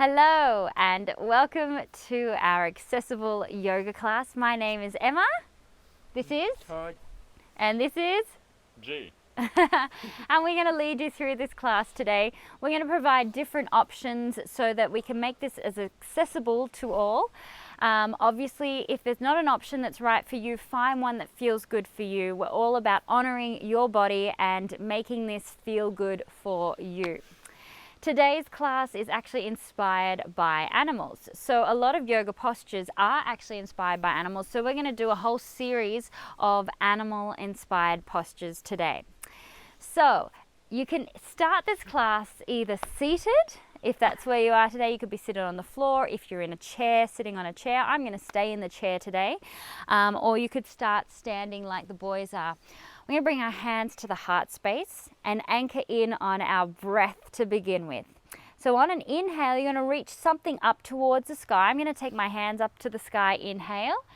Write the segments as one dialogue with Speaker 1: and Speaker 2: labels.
Speaker 1: Hello and welcome to our accessible yoga class. My name is Emma. This is
Speaker 2: Todd.
Speaker 1: And this is
Speaker 2: G.
Speaker 1: and we're going to lead you through this class today. We're going to provide different options so that we can make this as accessible to all. Obviously, if there's not an option that's right for you, find one that feels good for you. We're all about honoring your body and making this feel good for you. Today's class is actually inspired by animals. So a lot of yoga postures are actually inspired by animals. So we're going to do a whole series of animal-inspired postures today. So you can start this class either seated. If that's where you are today, you could be seated on the floor. If you're in a chair, sitting on a chair, I'm going to stay in the chair today. Or you could start standing like the boys are. We're going to bring our hands to the heart space and anchor in on our breath to begin with. So on an inhale, you're going to reach something up towards the sky. I'm going to take my hands up to the sky, inhale.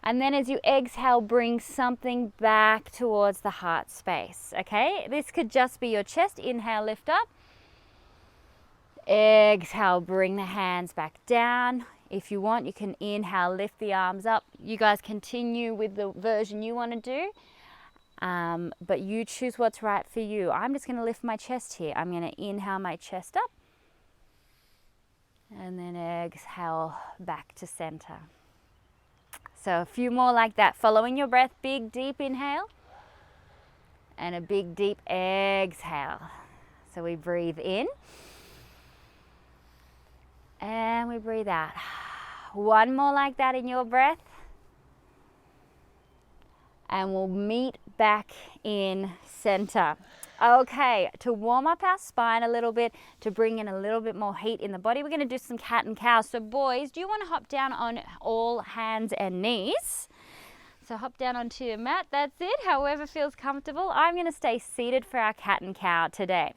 Speaker 1: And then as you exhale, bring something back towards the heart space, okay? This could just be your chest. Inhale, lift up. Exhale, bring the hands back down. If you want, you can inhale, lift the arms up. You guys continue with the version you want to do. But you choose what's right for you. I'm just going to lift my chest here. I'm going to inhale my chest up. And then exhale back to center. So a few more like that. Following your breath, big deep inhale. And a big deep exhale. So we breathe in. And we breathe out. One more like that in your breath. And we'll meet back in center. Okay, to warm up our spine a little bit, to bring in a little bit more heat in the body, we're going to do some cat and cow. So boys, do you want to hop down on all hands and knees? So hop down onto your mat, that's it, however feels comfortable. I'm going to stay seated for our cat and cow today.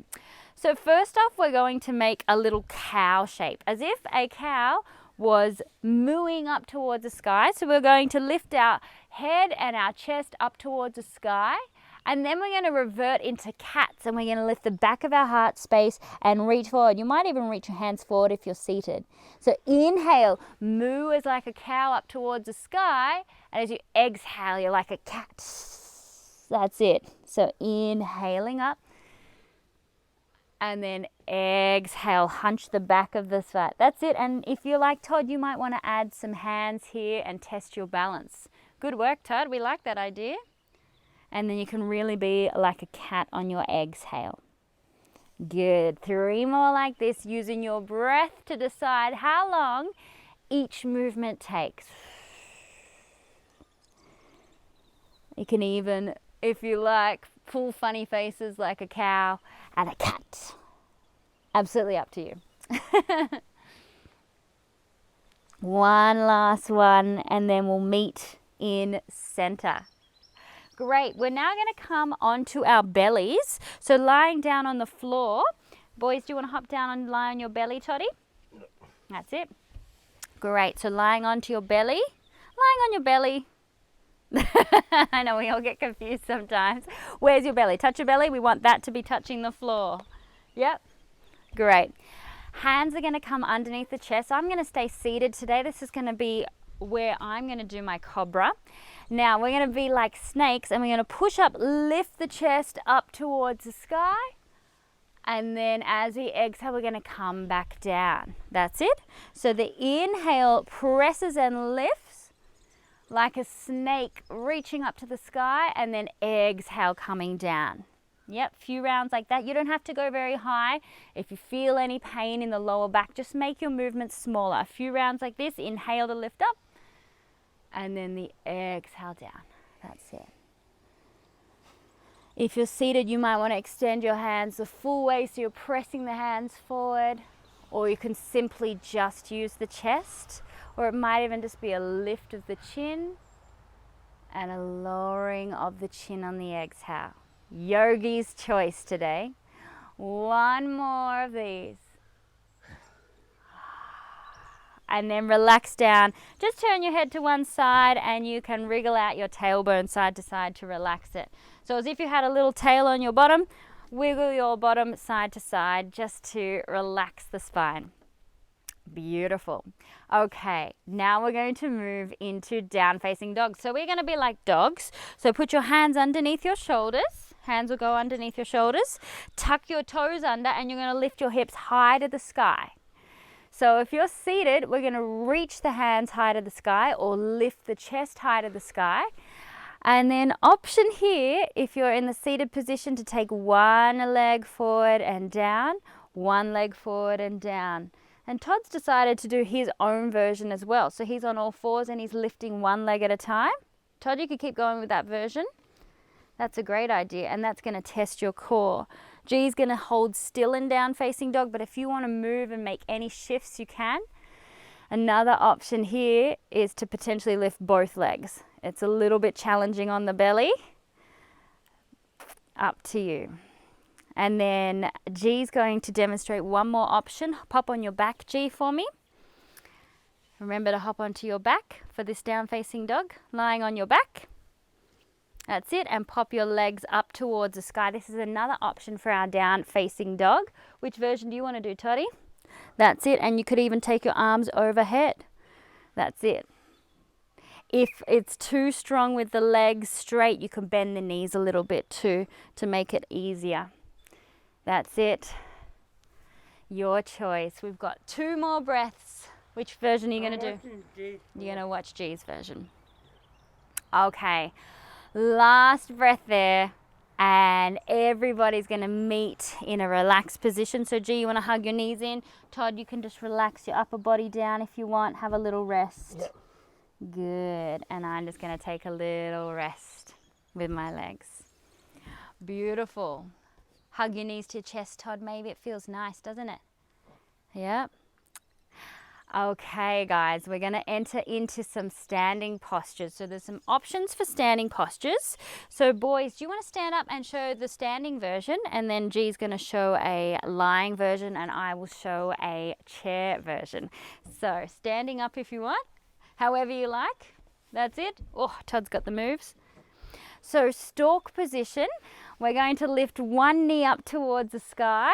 Speaker 1: So first off, we're going to make a little cow shape, as if a cow was mooing up towards the sky. So we're going to lift our head and our chest up towards the sky. And then we're going to revert into cats, and we're going to lift the back of our heart space and reach forward. You might even reach your hands forward if you're seated. So inhale, moo as like a cow up towards the sky. And as you exhale, you're like a cat. That's it. So inhaling up. And then exhale, hunch the back of the spine. That's it. And if you're like Todd, you might want to add some hands here and test your balance. Good work, Todd. We like that idea. And then you can really be like a cat on your exhale. Good. 3 more like this, using your breath to decide how long each movement takes. You can even, if you like, pull funny faces like a cow and a cat. Absolutely up to you. One last one, and then we'll meet in center. Great. We're now going to come onto our bellies. So lying down on the floor. Boys, do you want to hop down and lie on your belly, Toddy?
Speaker 2: No.
Speaker 1: That's it. Great. So lying onto your belly. Lying on your belly. I know we all get confused sometimes. Where's your belly? Touch your belly. We want that to be touching the floor. Yep. Great. Hands are going to come underneath the chest. I'm going to stay seated today. This is going to be where I'm going to do my cobra. Now we're going to be like snakes, and we're going to push up, lift the chest up towards the sky. And then as we exhale, we're going to come back down. That's it. So the inhale presses and lifts like a snake reaching up to the sky, and then exhale coming down. Yep, few rounds like that. You don't have to go very high. If you feel any pain in the lower back, just make your movements smaller. A few rounds like this. Inhale to lift up, and then the exhale down. That's it. If you're seated, you might want to extend your hands the full way, so you're pressing the hands forward, or you can simply just use the chest, or it might even just be a lift of the chin and a lowering of the chin on the exhale. Yogi's choice today. One more of these. And then relax down. Just turn your head to one side, and you can wriggle out your tailbone side to side to relax it. So as if you had a little tail on your bottom, wiggle your bottom side to side just to relax the spine. Beautiful. Okay, now we're going to move into down facing dog. So we're going to be like dogs. So put your hands underneath your shoulders. Hands will go underneath your shoulders. Tuck your toes under and you're going to lift your hips high to the sky. So if you're seated, we're going to reach the hands high to the sky or lift the chest high to the sky. And then option here, if you're in the seated position, to take one leg forward and down, one leg forward and down. And Todd's decided to do his own version as well. So he's on all fours and he's lifting one leg at a time. Todd, you could keep going with that version. That's a great idea, and that's going to test your core. G's going to hold still in down facing dog, but if you want to move and make any shifts, you can. Another option here is to potentially lift both legs. It's a little bit challenging on the belly. Up to you. And then G's going to demonstrate one more option. Pop on your back, G, for me. Remember to hop onto your back for this down facing dog, lying on your back. That's it, and pop your legs up towards the sky. This is another option for our down facing dog. Which version do you want to do, Toddy? That's it, and you could even take your arms overhead. That's it. If it's too strong with the legs straight, you can bend the knees a little bit too to make it easier. That's it. Your choice. We've got 2 more breaths. Which version are you going to do? You're going to watch G's version. Okay. Last breath there. And everybody's going to meet in a relaxed position. So G, you want to hug your knees in. Todd, you can just relax your upper body down if you want. Have a little rest. Yep. Good. And I'm just going to take a little rest with my legs. Beautiful. Hug your knees to your chest, Todd. Maybe it feels nice, doesn't it? Yep. Okay, guys, we're going to enter into some standing postures. So there's some options for standing postures. So boys, do you want to stand up and show the standing version? And then G's going to show a lying version and I will show a chair version. So standing up if you want, however you like. That's it. Oh, Todd's got the moves. So stork position, we're going to lift one knee up towards the sky,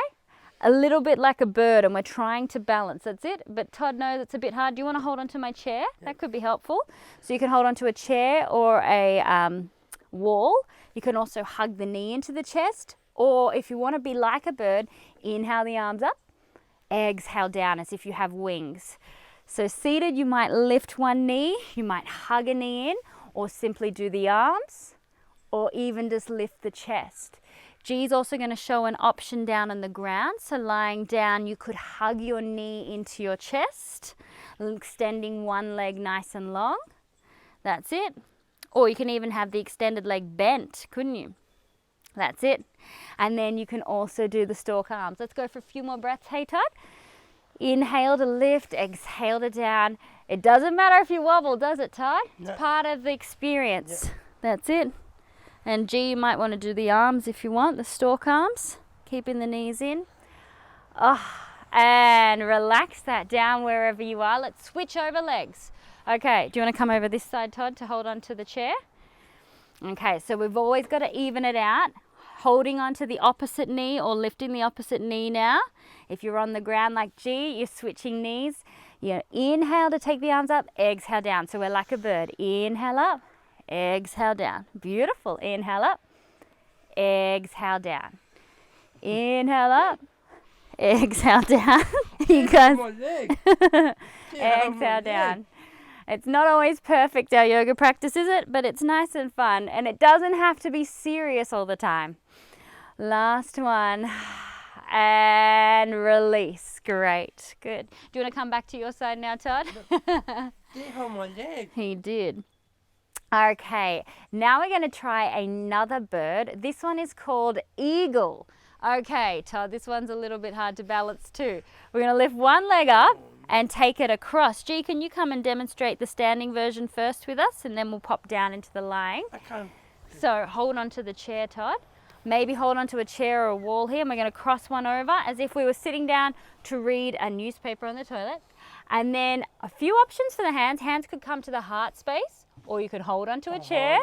Speaker 1: a little bit like a bird, and we're trying to balance. That's it. But Todd knows it's a bit hard. Do you want to hold onto my chair? Yep. That could be helpful. So you can hold onto a chair or a wall. You can also hug the knee into the chest. Or if you want to be like a bird, inhale the arms up, exhale down as if you have wings. So seated, you might lift one knee, you might hug a knee in, or simply do the arms, or even just lift the chest. G's also going to show an option down on the ground. So lying down, you could hug your knee into your chest, extending one leg nice and long. That's it. Or you can even have the extended leg bent, couldn't you? That's it. And then you can also do the stork arms. Let's go for a few more breaths. Hey, Todd. Inhale to lift, exhale to down. It doesn't matter if you wobble, does it, Todd? No. It's part of the experience. Yep. That's it. And G, you might want to do the arms if you want, the stork arms, keeping the knees in. Oh, and relax that down wherever you are. Let's switch over legs. Okay, do you want to come over this side, Todd, to hold on to the chair? Okay, so we've always got to even it out, holding onto the opposite knee or lifting the opposite knee now. If you're on the ground like G, you're switching knees. You inhale to take the arms up, exhale down. So we're like a bird. Inhale up. Exhale down. Beautiful. Inhale up. Exhale down. Inhale up. Exhale down. You guys. Exhale down. It's not always perfect, our yoga practice, is it? But it's nice and fun. And it doesn't have to be serious all the time. Last one. And release. Great. Good. Do you want to come back to your side now, Todd? He did. Okay, now we're going to try another bird. This one is called eagle. Okay, Todd, this one's a little bit hard to balance too. We're going to lift one leg up and take it across. G, can you come and demonstrate the standing version first with us, and then we'll pop down into the lying.
Speaker 2: I can't.
Speaker 1: So hold on to the chair, Todd. Maybe hold onto a chair or a wall here, and we're going to cross one over as if we were sitting down to read a newspaper on the toilet. And then a few options for the hands. Hands could come to the heart space, or you can hold onto a chair,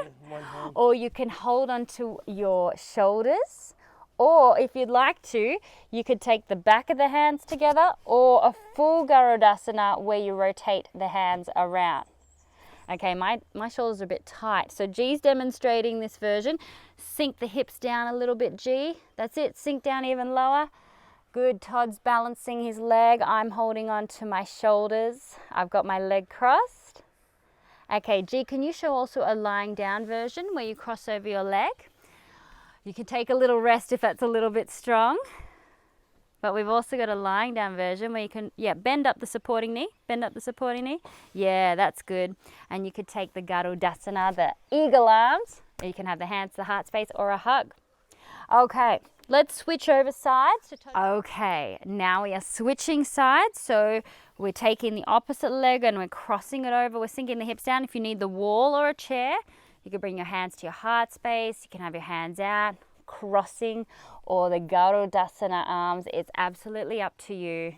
Speaker 1: or you can hold onto your shoulders, Or if you'd like to, you could take the back of the hands together, or a full Garudasana where you rotate the hands around. Okay, my shoulders are a bit tight. So G's demonstrating this version. Sink the hips down a little bit, G. That's it, sink down even lower. Good, Todd's balancing his leg. I'm holding on to my shoulders. I've got my leg crossed. Okay, G, can you show also a lying down version where you cross over your leg? You can take a little rest if that's a little bit strong. But we've also got a lying down version where you can, bend up the supporting knee. Bend up the supporting knee. Yeah, that's good. And you could take the Garudasana, the eagle arms. Or you can have the hands to the heart space or a hug. Okay, let's switch over sides. Okay, now we are switching sides. So we're taking the opposite leg and we're crossing it over. We're sinking the hips down. If you need the wall or a chair, you can bring your hands to your heart space. You can have your hands out, crossing, or the Garudasana arms. It's absolutely up to you.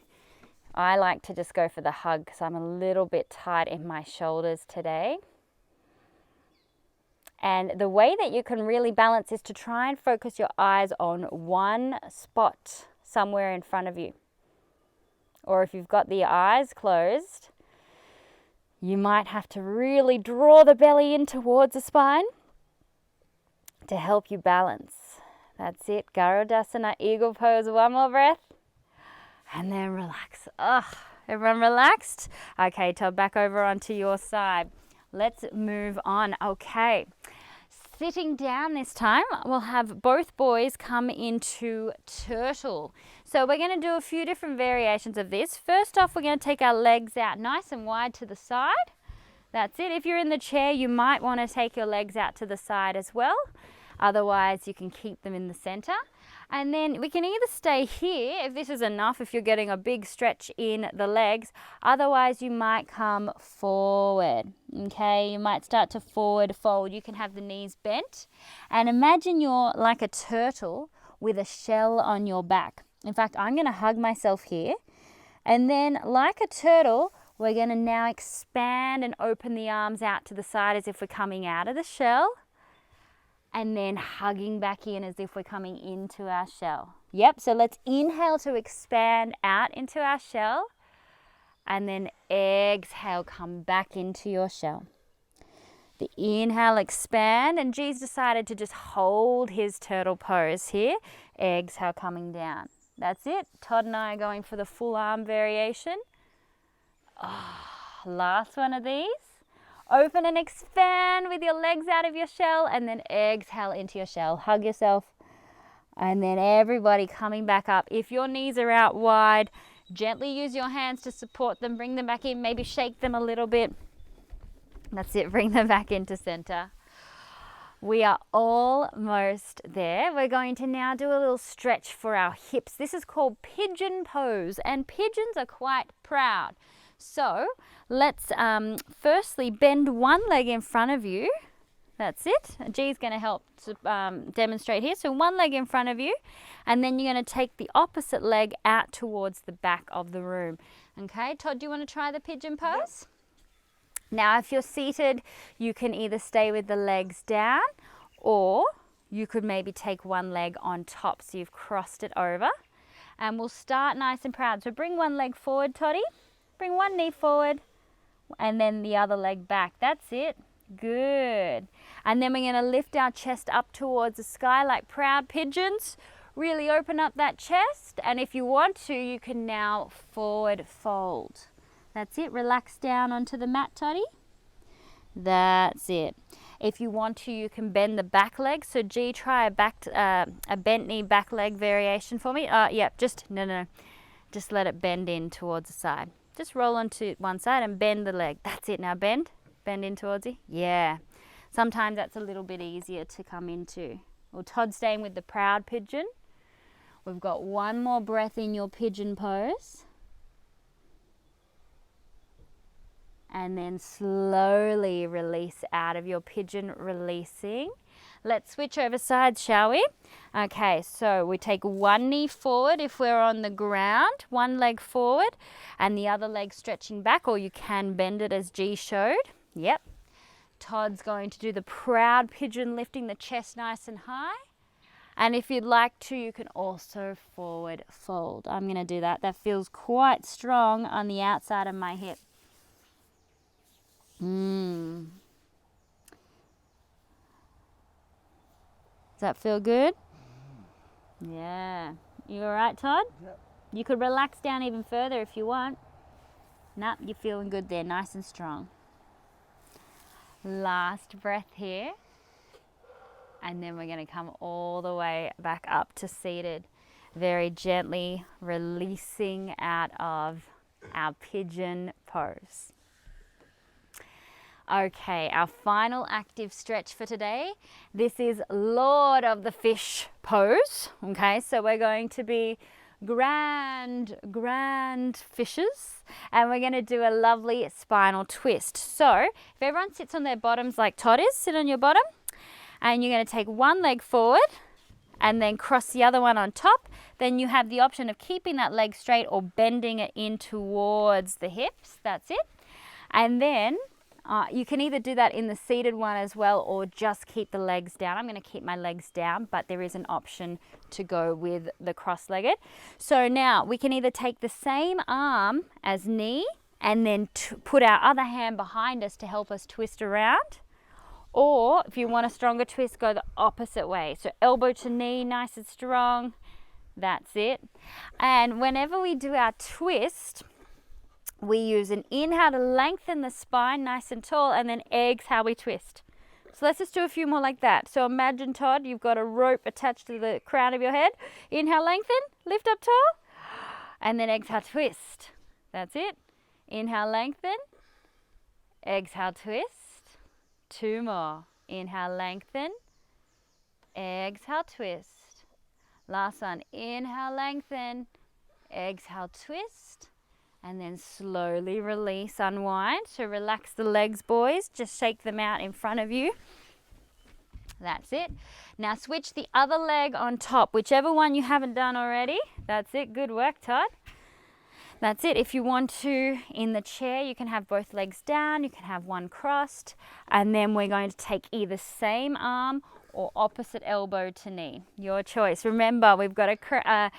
Speaker 1: I like to just go for the hug because I'm a little bit tight in my shoulders today. And the way that you can really balance is to try and focus your eyes on one spot somewhere in front of you. Or if you've got the eyes closed, you might have to really draw the belly in towards the spine to help you balance. That's it, Garudasana, eagle pose, one more breath. And then relax. Everyone relaxed? Okay, Todd, back over onto your side. Let's move on. Okay, sitting down this time, we'll have both boys come into turtle. So we're going to do a few different variations of this. First off, we're going to take our legs out nice and wide to the side. That's it. If you're in the chair, you might want to take your legs out to the side as well. Otherwise, you can keep them in the center. And then we can either stay here, if this is enough, if you're getting a big stretch in the legs. Otherwise, you might come forward, okay? You might start to forward fold. You can have the knees bent. And imagine you're like a turtle with a shell on your back. In fact, I'm going to hug myself here. And then, like a turtle, we're going to now expand and open the arms out to the side as if we're coming out of the shell. And then hugging back in as if we're coming into our shell. Yep, so let's inhale to expand out into our shell. And then exhale, come back into your shell. The inhale, expand, and G's decided to just hold his turtle pose here. Exhale, coming down. That's it. Todd and I are going for the full arm variation. Last one of these. Open and expand with your legs out of your shell, and then exhale into your shell. Hug yourself. And then everybody coming back up. If your knees are out wide, gently use your hands to support them. Bring them back in. Maybe shake them a little bit. That's it. Bring them back into center. We are almost there. We're going to now do a little stretch for our hips. This is called Pigeon Pose, and pigeons are quite proud. So let's firstly bend one leg in front of you. That's it. G's going to help to demonstrate here. So one leg in front of you, and then you're going to take the opposite leg out towards the back of the room. Okay, Todd, do you want to try the pigeon pose? Yes. Now, if you're seated, you can either stay with the legs down, or you could maybe take one leg on top. So you've crossed it over, and we'll start nice and proud. So bring one leg forward, Toddy. Bring one knee forward and then the other leg back. That's it. Good. And then we're going to lift our chest up towards the sky like proud pigeons. Really open up that chest. And if you want to, you can now forward fold. That's it. Relax down onto the mat, Toddy. That's it. If you want to, you can bend the back leg. So G, try a bent knee back leg variation for me. Just let it bend in towards the side. Just roll onto one side and bend the leg. That's it. Now bend in towards you. Yeah. Sometimes that's a little bit easier to come into. Well, Todd's staying with the proud pigeon. We've got one more breath in your pigeon pose. And then slowly release out of your pigeon, releasing. Let's switch over sides, shall we? Okay, so we take one knee forward if we're on the ground, one leg forward, and the other leg stretching back, or you can bend it as G showed. Yep. Todd's going to do the proud pigeon, lifting the chest nice and high. And if you'd like to, you can also forward fold. I'm going to do that. That feels quite strong on the outside of my hip. Does that feel good? Yeah. You all right, Todd?
Speaker 2: Yep.
Speaker 1: You could relax down even further if you want. Nope, you're feeling good there, nice and strong. Last breath here. And then we're going to come all the way back up to seated. Very gently releasing out of our pigeon pose. Okay, our final active stretch for today. This is Lord of the Fish pose. Okay, so we're going to be grand fishes, and we're going to do a lovely spinal twist. So if everyone sits on their bottoms like Todd is, sit on your bottom, and you're going to take one leg forward and then cross the other one on top. Then you have the option of keeping that leg straight or bending it in towards the hips. That's it. And then you can either do that in the seated one as well, or just keep the legs down. I'm going to keep my legs down, but there is an option to go with the cross-legged. So now we can either take the same arm as knee and then put our other hand behind us to help us twist around. Or if you want a stronger twist, go the opposite way. So elbow to knee, nice and strong. That's it. And whenever we do our twist, we use an inhale to lengthen the spine nice and tall, and then exhale we twist. So let's just do a few more like that. So imagine, Todd, you've got a rope attached to the crown of your head. Inhale, lengthen, lift up tall, and then exhale, twist. That's it. Inhale, lengthen, exhale, twist. Two more. Inhale, lengthen, exhale, twist. Last one. Inhale, lengthen, exhale, twist. And then slowly release, unwind. So relax the legs, boys. Just shake them out in front of you. That's it. Now switch the other leg on top, whichever one you haven't done already. That's it. Good work, Todd. That's it. If you want to, in the chair, you can have both legs down. You can have one crossed. And then we're going to take either same arm or opposite elbow to knee. Your choice. Remember, we've got a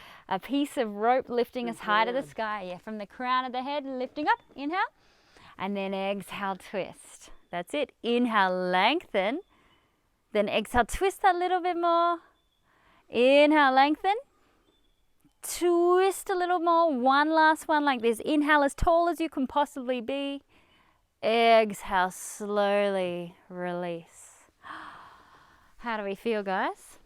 Speaker 1: piece of rope lifting us high to the sky. Yeah, from the crown of the head, lifting up. Inhale. And then exhale, twist. That's it. Inhale, lengthen. Then exhale, twist a little bit more. Inhale, lengthen. Twist a little more. One last one like this. Inhale as tall as you can possibly be. Exhale, slowly release. How do we feel, guys?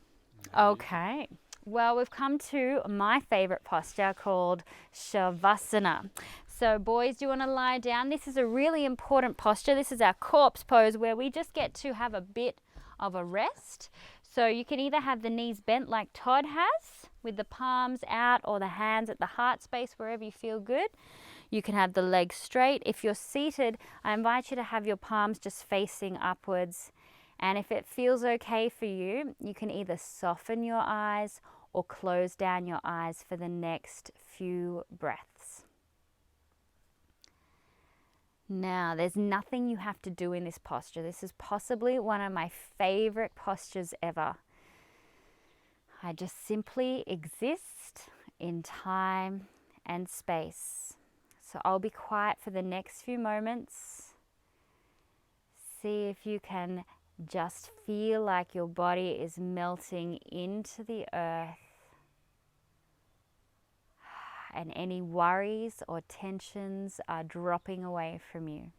Speaker 1: Okay. Well, we've come to my favorite posture called Shavasana. So boys, do you want to lie down? This is a really important posture. This is our corpse pose where we just get to have a bit of a rest. So you can either have the knees bent like Todd has, with the palms out, or the hands at the heart space, wherever you feel good. You can have the legs straight. If you're seated, I invite you to have your palms just facing upwards. And if it feels okay for you, you can either soften your eyes or close down your eyes for the next few breaths. Now, there's nothing you have to do in this posture. This is possibly one of my favorite postures ever. I just simply exist in time and space. So I'll be quiet for the next few moments. See if you can just feel like your body is melting into the earth, and any worries or tensions are dropping away from you.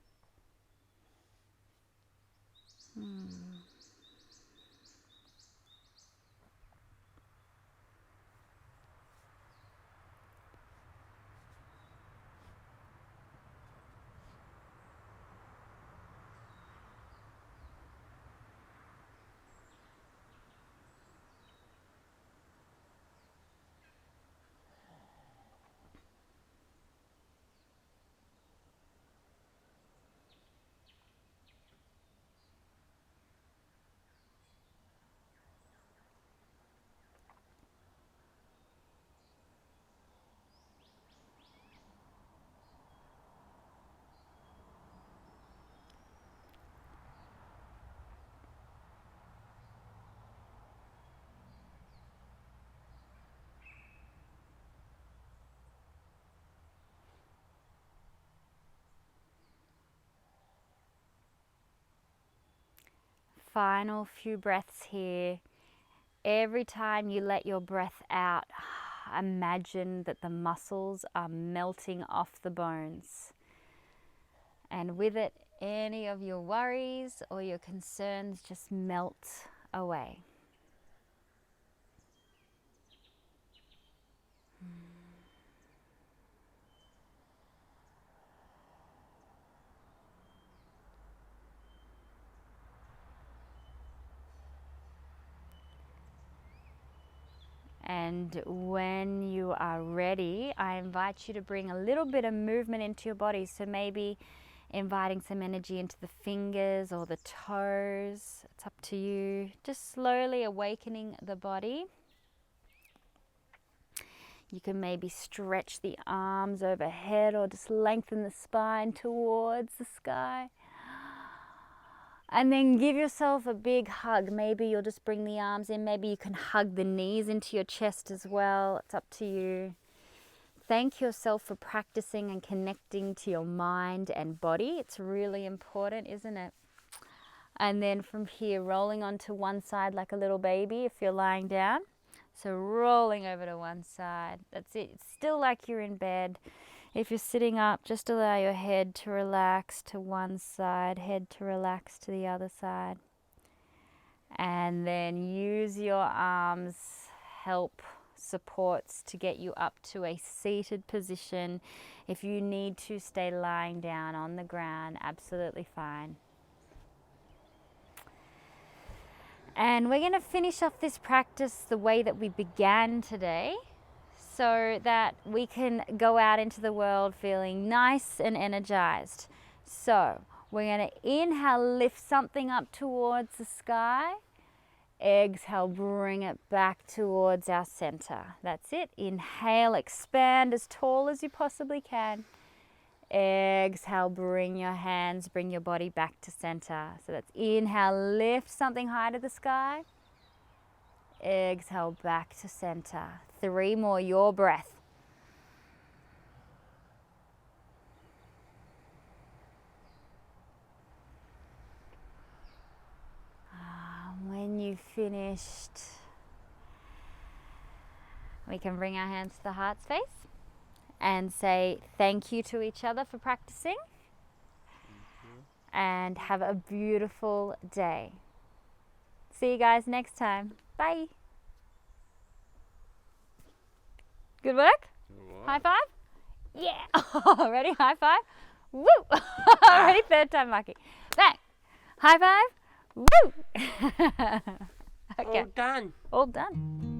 Speaker 1: final few breaths here. Every time you let your breath out, imagine that the muscles are melting off the bones. And with it, any of your worries or your concerns just melt away. And when you are ready, I invite you to bring a little bit of movement into your body. So maybe inviting some energy into the fingers or the toes. It's up to you. Just slowly awakening the body. You can maybe stretch the arms overhead or just lengthen the spine towards the sky. And then give yourself a big hug. Maybe you'll just bring the arms in. Maybe you can hug the knees into your chest as well. It's up to you. Thank yourself for practicing and connecting to your mind and body. It's really important, isn't it? And then from here, rolling onto one side like a little baby if you're lying down. So rolling over to one side. That's it. It's still like you're in bed. If you're sitting up, just allow your head to relax to one side, head to relax to the other side. And then use your arms, help supports to get you up to a seated position. If you need to stay lying down on the ground, absolutely fine. And we're going to finish off this practice the way that we began today, so that we can go out into the world feeling nice and energized. So we're going to inhale, lift something up towards the sky. Exhale, bring it back towards our center. That's it. Inhale, expand as tall as you possibly can. Exhale, bring your hands, bring your body back to center. So that's inhale, lift something high to the sky. Exhale, back to center. 3 more, your breath. When you've finished, we can bring our hands to the heart space and say thank you to each other for practicing. And have a beautiful day. See you guys next time. Bye. Good work? High five? Yeah. Ready? High five? Woo! Ready? Third time lucky. Bang. High five? Woo! Okay.
Speaker 2: All done.
Speaker 1: All done.